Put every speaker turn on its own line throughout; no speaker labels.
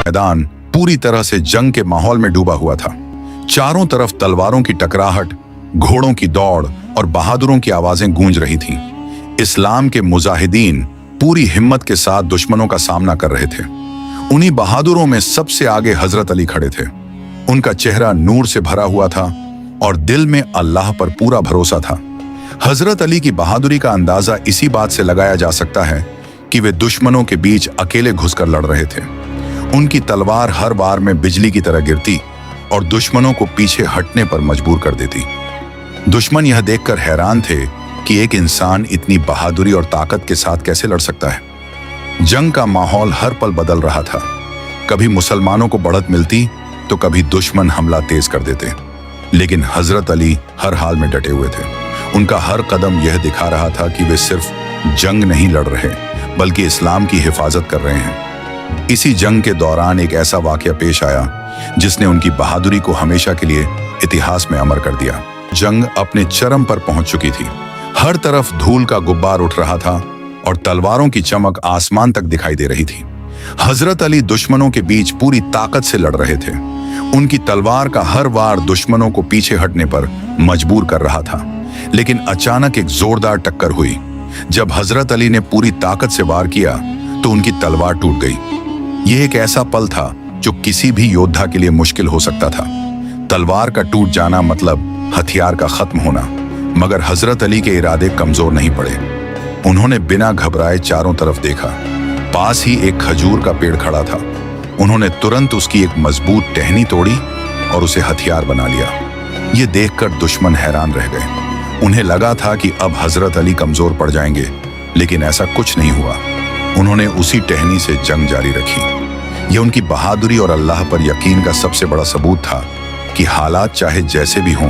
मैदान पूरी तरह से जंग के माहौल में डूबा हुआ था। चारों तरफ तलवारों की टकराहट, घोड़ों की दौड़ और बहादुरों की आवाजें गूंज रही थीं। इस्लाम के मुजाहिदीन पूरी हिम्मत के साथ दुश्मनों का सामना कर रहे थे। उन्हीं बहादुरों में सबसे आगे हजरत अली खड़े थे। उनका चेहरा नूर से भरा हुआ था और दिल में अल्लाह पर पूरा भरोसा था। हजरत अली की बहादुरी का अंदाजा इसी बात से लगाया जा सकता है कि वे दुश्मनों के बीच अकेले घुसकर लड़ रहे थे। उनकी तलवार हर बार में बिजली की तरह गिरती और दुश्मनों को पीछे हटने पर मजबूर कर देती। दुश्मन यह देखकर हैरान थे कि एक इंसान इतनी बहादुरी और ताकत के साथ कैसे लड़ सकता है। जंग का माहौल हर पल बदल रहा था। कभी मुसलमानों को बढ़त मिलती तो कभी दुश्मन हमला तेज कर देते, लेकिन हजरत अली हर हाल में डटे हुए थे। उनका हर कदम यह दिखा रहा था कि वे सिर्फ जंग नहीं लड़ रहे बल्कि इस्लाम की हिफाजत कर रहे हैं। इसी जंग के दौरान एक ऐसा वाकया पेश आया जिसने उनकी बहादुरी को हमेशा के लिए इतिहास में अमर कर दिया। जंग अपने चरम पर पहुंच चुकी थी। हर तरफ धूल का गुब्बार उठ रहा था और तलवारों की चमक आसमान तक दिखाई दे रही थी। हजरत अली दुश्मनों के बीच पूरी ताकत से लड़ रहे थे। उनकी तलवार का हर वार दुश्मनों को पीछे हटने पर मजबूर कर रहा था। लेकिन अचानक एक जोरदार टक्कर हुई। जब हजरत अली ने पूरी ताकत से वार किया तो उनकी तलवार टूट गई। यह एक ऐसा पल था जो किसी भी योद्धा के लिए मुश्किल हो सकता था। तलवार का टूट जाना मतलब हथियार का खत्म होना। मगर हजरत अली के इरादे कमजोर नहीं पड़े। उन्होंने बिना घबराए चारों तरफ देखा। पास ही एक खजूर का पेड़ खड़ा था। उन्होंने तुरंत उसकी एक मजबूत टहनी तोड़ी और उसे हथियार बना लिया। ये देखकर दुश्मन हैरान रह गए। उन्हें लगा था कि अब हजरत अली कमजोर पड़ जाएंगे, लेकिन ऐसा कुछ नहीं हुआ। उन्होंने उसी टहनी से जंग जारी रखी। यह उनकी बहादुरी और अल्लाह पर यकीन का सबसे बड़ा सबूत था कि हालात चाहे जैसे भी हों,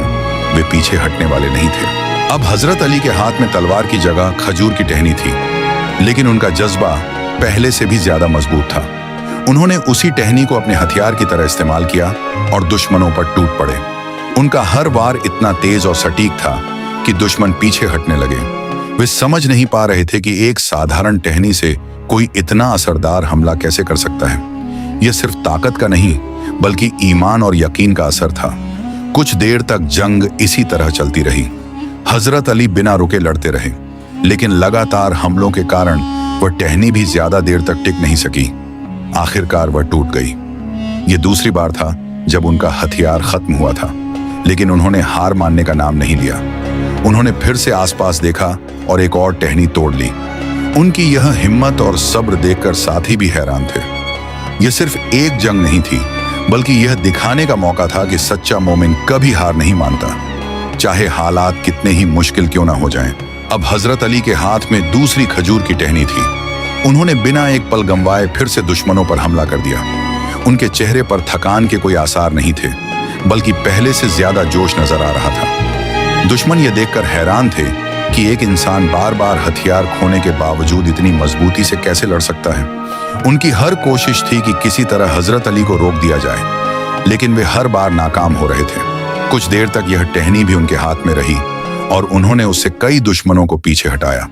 वे पीछे हटने वाले नहीं थे। अब हजरत अली के हाथ में तलवार की जगह खजूर की टहनी थी, लेकिन उनका जज्बा पहले से भी ज्यादा मजबूत था। उन्होंने उसी टहनी को अपने हथियार की तरह इस्तेमाल किया और दुश्मनों पर टूट पड़े। उनका हर वार इतना तेज और सटीक था कि दुश्मन पीछे हटने लगे। वे समझ नहीं पा रहे थे कि एक साधारण टहनी से कोई इतना असरदार हमला कैसे कर सकता है। यह सिर्फ ताकत का नहीं बल्कि ईमान और यकीन का असर था। कुछ देर तक जंग इसी तरह चलती रही। हजरत अली बिना रुके लड़ते रहे, लेकिन लगातार हमलों के कारण वह टहनी भी ज्यादा देर तक टिक नहीं सकी। आखिरकार वह टूट गई। यह दूसरी बार था जब उनका हथियार खत्म हुआ था, लेकिन उन्होंने हार मानने का नाम नहीं लिया। उन्होंने फिर से आसपास देखा और एक और टहनी तोड़ ली। उनकी यह हिम्मत और सब्र देखकर साथी भी हैरान थे। यह सिर्फ एक जंग नहीं थी, बल्कि यह दिखाने का मौका था कि सच्चा मोमिन कभी हार नहीं मानता, चाहे हालात कितने ही मुश्किल क्यों ना हो जाएं। अब हजरत अली के हाथ में दूसरी खजूर की टहनी थी। उन्होंने बिना एक पल गंवाए फिर से दुश्मनों पर हमला कर दिया। उनके चेहरे पर थकान के कोई आसार नहीं थे, बल्कि पहले से ज्यादा जोश नजर आ रहा था। दुश्मन ये देखकर हैरान थे कि एक इंसान बार बार हथियार खोने के बावजूद इतनी मजबूती से कैसे लड़ सकता है। उनकी हर कोशिश थी कि किसी तरह हजरत अली को रोक दिया जाए, लेकिन वे हर बार नाकाम हो रहे थे। कुछ देर तक यह टहनी भी उनके हाथ में रही और उन्होंने उससे कई दुश्मनों को पीछे हटाया,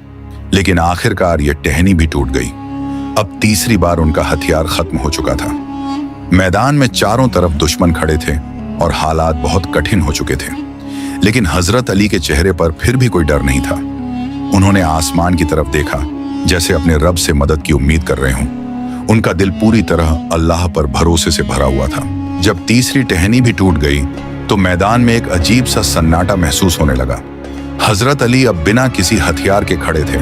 लेकिन आखिरकार यह टहनी भी टूट गई। अब तीसरी बार उनका हथियार खत्म हो चुका था। मैदान में चारों तरफ दुश्मन खड़े थे और हालात बहुत कठिन हो चुके थे, लेकिन हजरत अली के चेहरे पर फिर भी कोई डर नहीं था। उन्होंने आसमान की तरफ देखा, जैसे अपने रब से मदद की उम्मीद कर रहे हों। उनका दिल पूरी तरह अल्लाह पर भरोसे से भरा हुआ था। जब तीसरी टहनी भी टूट गई तो मैदान में एक अजीब सा सन्नाटा महसूस होने लगा। हजरत अली अब बिना किसी हथियार के खड़े थे।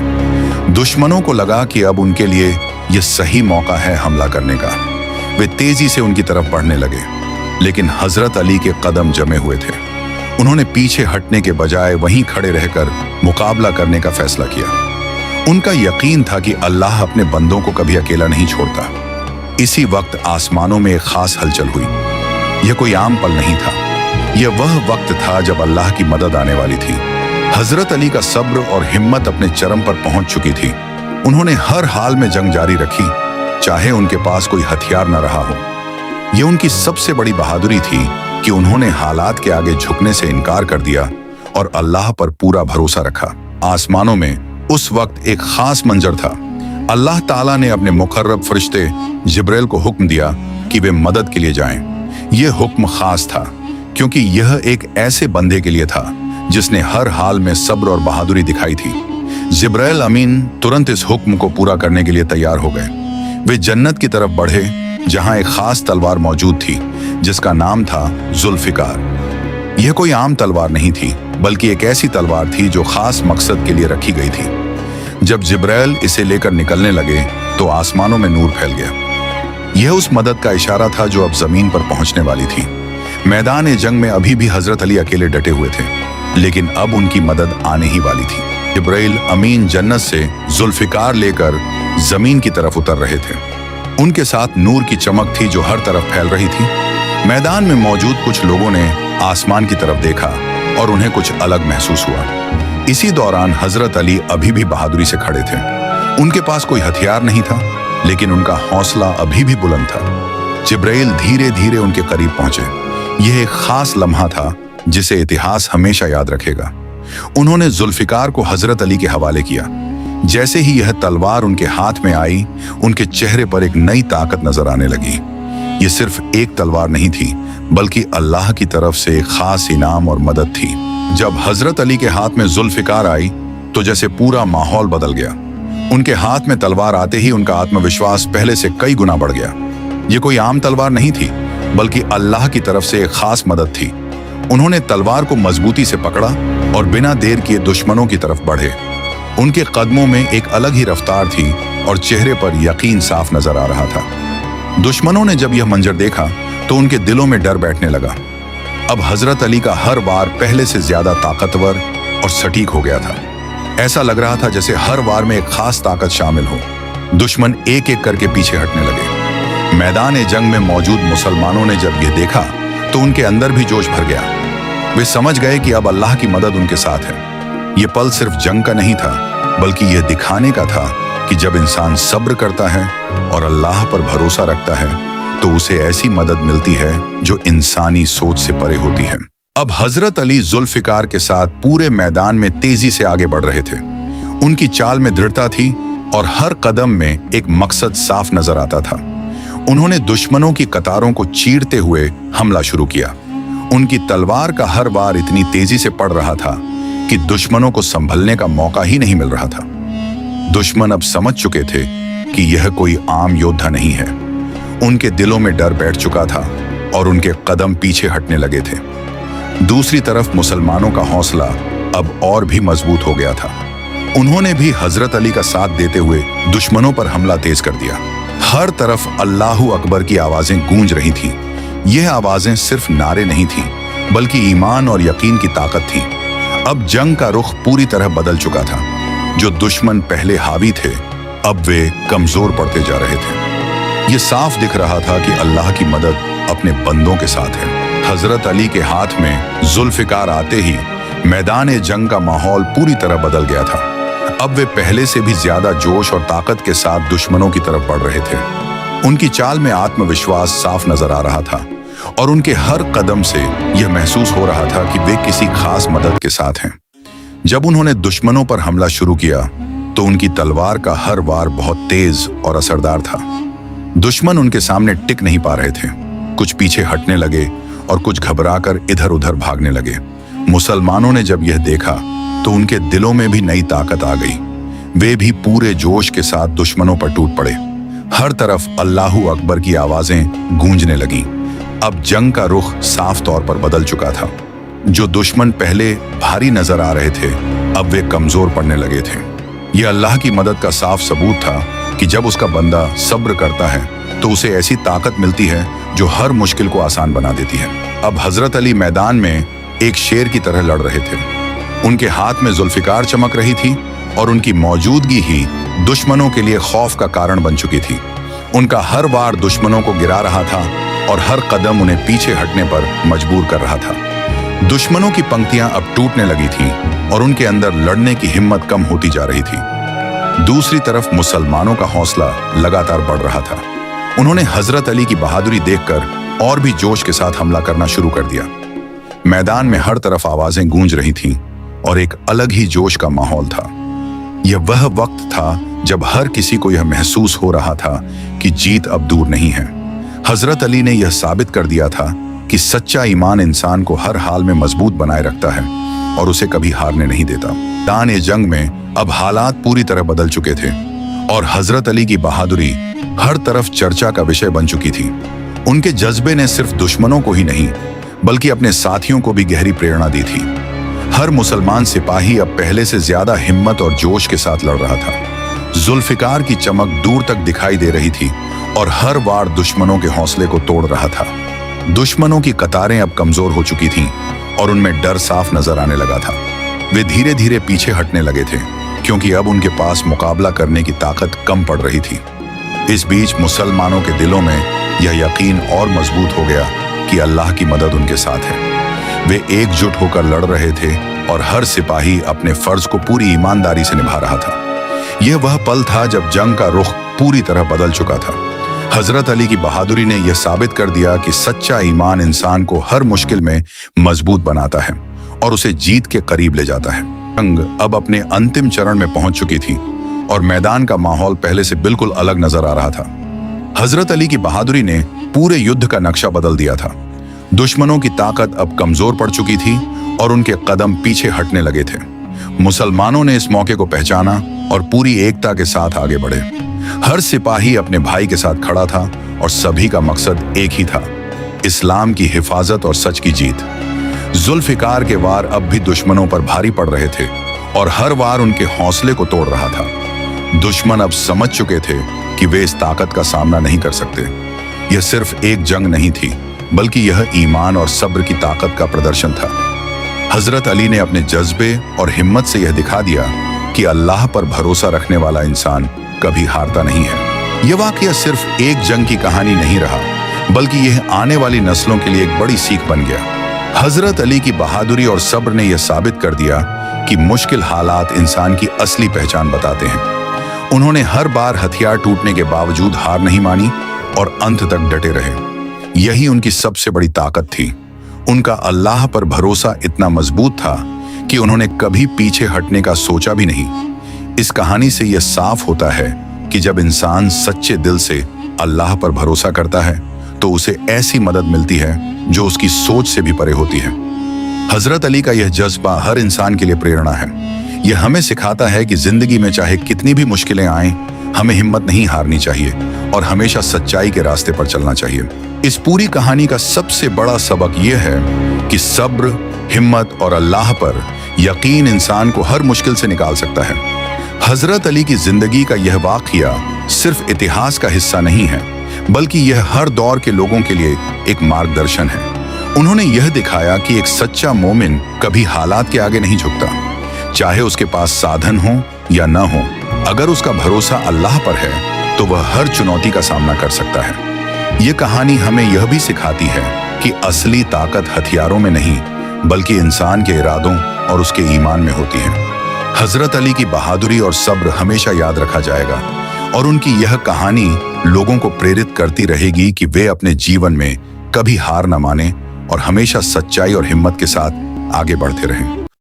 दुश्मनों को लगा कि अब उनके लिए यह सही मौका है हमला करने का। वे तेजी से उनकी तरफ बढ़ने लगे, लेकिन हजरत अली के कदम जमे हुए थे। उन्होंने पीछे हटने के बजाय वहीं खड़े रहकर मुकाबला करने का फैसला किया। उनका यकीन था कि अल्लाह अपने बंदों को कभी अकेला नहीं छोड़ता। इसी वक्त आसमानों में एक खास हलचल हुई। यह कोई आम पल नहीं था, यह वह वक्त था जब अल्लाह की मदद आने वाली थी। हजरत अली का सब्र और हिम्मत अपने चरम पर पहुंच चुकी थी। उन्होंने हर हाल में जंग जारी रखी, चाहे उनके पास कोई हथियार न रहा हो। यह उनकी सबसे बड़ी बहादुरी थी कि उन्होंने हालात के आगे झुकने से इनकार कर दिया और अल्लाह पर पूरा भरोसा रखा। आसमानों में उस वक्त एक खास मंजर था। अल्लाह ताला ने अपने मुकर्रब फरिश्ते जिब्राइल को हुक्म दिया कि वे मदद के लिए जाएं। यह हुक्म खास था क्योंकि यह एक ऐसे बंदे के लिए था जिसने हर हाल में सब्र और बहादुरी दिखाई थी। जिब्राइल अमीन तुरंत इस हुक्म को पूरा करने के लिए तैयार हो गए। वे जन्नत की तरफ बढ़े जहां एक खास तलवार मौजूद थी जिसका नाम था जुल्फिकार। यह कोई आम तलवार नहीं थी बल्कि एक ऐसी तलवार थी जो खास मकसद के लिए रखी गई थी। जब जिब्राइल इसे लेकर निकलने लगे तो आसमानों में नूर फैल गया। यह उस मदद का इशारा था जो अब जमीन पर पहुंचने वाली थी। मैदान जंग में अभी भी हजरत अली अकेले डटे हुए थे, लेकिन अब उनकी मदद आने ही वाली थी। जिब्राइल अमीन जन्नत से जुल्फिकार लेकर जमीन की तरफ उतर रहे थे। उनके साथ नूर की चमक थी जो हर तरफ फैल रही थी। मैदान में मौजूद कुछ लोगों ने आसमान की तरफ देखा और उन्हें कुछ अलग महसूस हुआ। इसी दौरान हजरत अली अभी भी बहादुरी से खड़े थे। उनके पास कोई हथियार नहीं था, लेकिन उनका हौसला अभी भी बुलंद था। जिब्राइल धीरे धीरे उनके करीब पहुंचे। यह एक खास लम्हा था जिसे इतिहास हमेशा याद रखेगा। उन्होंने जुल्फिकार को हजरत अली के हवाले किया। जैसे ही यह तलवार उनके हाथ में आई, उनके चेहरे पर एक नई ताकत नजर आने लगी। यह सिर्फ एक तलवार नहीं थी, बल्कि अल्लाह की तरफ से एक खास इनाम और मदद थी। जब हजरत अली के हाथ में जुल्फिकार आई तो जैसे पूरा माहौल बदल गया। उनके हाथ में तलवार आते ही उनका आत्मविश्वास पहले से कई गुना बढ़ गया। यह कोई आम तलवार नहीं थी, बल्कि अल्लाह की तरफ से एक खास मदद थी। उन्होंने तलवार को मजबूती से पकड़ा और बिना देर किए दुश्मनों की तरफ बढ़े। उनके कदमों में एक अलग ही रफ्तार थी और चेहरे पर यकीन साफ नजर आ रहा था। दुश्मनों ने जब यह मंजर देखा तो उनके दिलों में डर बैठने लगा। अब हजरत अली का हर वार पहले से ज्यादा ताकतवर और सटीक हो गया था। ऐसा लग रहा था जैसे हर वार में एक खास ताकत शामिल हो। दुश्मन एक एक करके पीछे हटने लगे। मैदान जंग में मौजूद मुसलमानों ने जब यह देखा तो उनके अंदर भी जोश भर गया। वे समझ गए कि अब अल्लाह की मदद उनके साथ है। यह पल सिर्फ जंग का नहीं था, बल्कि यह दिखाने का था कि जब इंसान सब्र करता है और अल्लाह पर भरोसा रखता है तो उसे ऐसी मदद मिलती है जो इंसानी सोच से परे होती है। अब हजरत अली जुल्फिकार के साथ पूरे मैदान में तेजी से आगे बढ़ रहे थे। उनकी चाल में दृढ़ता थी और हर कदम में एक मकसद साफ नजर आता था। उन्होंने दुश्मनों की कतारों को चीरते हुए हमला शुरू किया। उनकी तलवार का हर वार इतनी तेजी से पड़ रहा था कि दुश्मनों को संभलने का मौका ही नहीं मिल रहा था। दुश्मन अब समझ चुके थे कि यह कोई आम योद्धा नहीं है। उनके दिलों में डर बैठ चुका था और उनके कदम पीछे हटने लगे थे। दूसरी तरफ मुसलमानों का हौसला अब और भी मजबूत हो गया था। उन्होंने भी हजरत अली का साथ देते हुए दुश्मनों पर हमला तेज कर दिया। हर तरफ अल्लाहू अकबर की आवाजें गूंज रही थीं। यह आवाजें सिर्फ नारे नहीं थीं, बल्कि ईमान और यकीन की ताकत थी। अब जंग का रुख पूरी तरह बदल चुका था। जो दुश्मन पहले हावी थे, अब वे कमजोर पड़ते जा रहे थे। यह साफ दिख रहा था कि अल्लाह की मदद अपने बंदों के साथ है। हजरत अली के हाथ में जुल्फिकार आते ही मैदान जंग का माहौल पूरी तरह बदल गया था। अब वे पहले से भी ज्यादा जोश और ताकत के साथ दुश्मनों की तरफ बढ़ रहे थे। उनकी चाल में आत्मविश्वास साफ नजर आ रहा था और उनके हर कदम से यह महसूस हो रहा था कि वे किसी खास मदद के साथ हैं। जब उन्होंने दुश्मनों पर हमला शुरू किया तो उनकी तलवार का हर वार बहुत तेज और असरदार था। दुश्मन उनके सामने टिक नहीं पा रहे थे। कुछ पीछे हटने लगे और कुछ घबराकर इधर उधर भागने लगे। मुसलमानों ने जब यह देखा तो उनके दिलों में भी नई ताकत आ गई। वे भी पूरे जोश के साथ दुश्मनों पर टूट पड़े। हर तरफ अल्लाहू अकबर की आवाजें गूंजने लगीं। अब जंग का रुख साफ तौर पर बदल चुका था। जो दुश्मन पहले भारी नजर आ रहे थे, अब वे कमजोर पड़ने लगे थे। यह अल्लाह की मदद का साफ सबूत था कि जब उसका बंदा सब्र करता है तो उसे ऐसी ताकत मिलती है जो हर मुश्किल को आसान बना देती है। अब हजरत अली मैदान में एक शेर की तरह लड़ रहे थे। उनके हाथ में जुल्फिकार चमक रही थी और उनकी मौजूदगी ही दुश्मनों के लिए खौफ का कारण बन चुकी थी। उनका हर वार दुश्मनों को गिरा रहा था और हर कदम उन्हें पीछे हटने पर मजबूर कर रहा था। दुश्मनों की पंक्तियां अब टूटने लगी थीं और उनके अंदर लड़ने की हिम्मत कम होती जा रही थी। दूसरी तरफ मुसलमानों का हौसला लगातार बढ़ रहा था। उन्होंने हजरत अली की बहादुरी देखकर और भी जोश के साथ हमला करना शुरू कर दिया। मैदान में हर तरफ आवाजें गूंज रही थीं और एक अलग ही जोश का माहौल था। यह वह वक्त था जब हर किसी को यह महसूस हो रहा था कि जीत अब दूर नहीं है। हजरत अली ने यह साबित कर दिया था कि सच्चा ईमान इंसान को हर हाल में मजबूत बनाए रखता है और उसे कभी हारने नहीं देता। मैदान जंग में अब हालात पूरी तरह बदल चुके थे और हजरत अली की बहादुरी हर तरफ चर्चा का विषय बन चुकी थी। उनके जज्बे ने सिर्फ दुश्मनों को ही नहीं बल्कि अपने साथियों को भी गहरी प्रेरणा दी थी। हर मुसलमान सिपाही अब पहले से ज्यादा हिम्मत और जोश के साथ लड़ रहा था। जुल्फिकार की चमक दूर तक दिखाई दे रही थी और हर वार दुश्मनों के हौसले को तोड़ रहा था। दुश्मनों की कतारें अब कमजोर हो चुकी थीं और उनमें डर साफ नजर आने लगा था। वे धीरे धीरे पीछे हटने लगे थे क्योंकि अब उनके पास मुकाबला करने की ताकत कम पड़ रही थी। इस बीच मुसलमानों के दिलों में यह यकीन और मजबूत हो गया कि अल्लाह की मदद उनके साथ है। वे एकजुट होकर लड़ रहे थे और हर सिपाही अपने फर्ज को पूरी ईमानदारी से निभा रहा था। यह वह पल था जब जंग का रुख पूरी तरह बदल चुका था। हजरत अली की बहादुरी ने यह साबित कर दिया कि सच्चा ईमान इंसान को हर मुश्किल में मजबूत बनाता है और उसे जीत के करीब ले जाता है। जंग अब अपने अंतिम चरण में पहुंच चुकी थी और मैदान का माहौल पहले से बिल्कुल अलग नजर आ रहा था। हजरत अली की बहादुरी ने पूरे युद्ध का नक्शा बदल दिया था। दुश्मनों की ताकत अब कमजोर पड़ चुकी थी और उनके कदम पीछे हटने लगे थे। मुसलमानों ने इस मौके को पहचाना और पूरी एकता के साथ आगे बढ़े। हर सिपाही अपने भाई के साथ खड़ा था और सभी का मकसद एक ही था, इस्लाम की हिफाजत और सच की जीत। जुल्फिकार के वार अब भी दुश्मनों पर भारी पड़ रहे थे और हर वार उनके हौसले को तोड़ रहा था। दुश्मन अब समझ चुके थे कि वे इस ताकत का सामना नहीं कर सकते। यह सिर्फ एक जंग नहीं थी बल्कि यह ईमान और सब्र की ताकत का प्रदर्शन था। हजरत अली ने अपने जज्बे और हिम्मत से यह दिखा दिया कि अल्लाह पर भरोसा रखने वाला इंसान कभी हारता नहीं है। यह वाकया सिर्फ एक जंग की कहानी नहीं रहा बल्कि यह आने वाली नस्लों के लिए एक बड़ी सीख बन गया। हजरत अली की बहादुरी और सब्र ने यह साबित कर दिया कि मुश्किल हालात इंसान की असली पहचान बताते हैं। उन्होंने हर बार हथियार टूटने के बावजूद हार नहीं मानी और अंत तक डटे रहे। यही उनकी सबसे बड़ी ताकत थी। उनका अल्लाह पर भरोसा इतना मजबूत था कि उन्होंने कभी पीछे हटने का सोचा भी नहीं। इस कहानी से यह साफ होता है कि जब इंसान सच्चे दिल से अल्लाह पर भरोसा करता है तो उसे ऐसी मदद मिलती है जो उसकी सोच से भी परे होती है। हजरत अली का यह जज्बा हर इंसान के लिए प्रेरणा है। यह हमें सिखाता है कि जिंदगी में चाहे कितनी भी मुश्किलें आएं, हमें हिम्मत नहीं हारनी चाहिए और हमेशा सच्चाई के रास्ते पर चलना चाहिए। इस पूरी कहानी का सबसे बड़ा सबक यह है कि सब्र, हिम्मत और अल्लाह पर यकीन इंसान को हर मुश्किल से निकाल सकता है। हजरत अली की जिंदगी का यह वाकया सिर्फ इतिहास का हिस्सा नहीं है बल्कि यह हर दौर के लोगों के लिए एक मार्गदर्शन है। उन्होंने यह दिखाया कि एक सच्चा मोमिन कभी हालात के आगे नहीं झुकता, चाहे उसके पास साधन हो या न हो। अगर उसका भरोसा अल्लाह पर है तो वह हर चुनौती का सामना कर सकता है। यह कहानी हमें यह भी सिखाती है कि असली ताकत हथियारों में नहीं बल्कि इंसान के इरादों और उसके ईमान में होती है। हजरत अली की बहादुरी और सब्र हमेशा याद रखा जाएगा और उनकी यह कहानी लोगों को प्रेरित करती रहेगी कि वे अपने जीवन में कभी हार न माने और हमेशा सच्चाई और हिम्मत के साथ आगे बढ़ते रहें।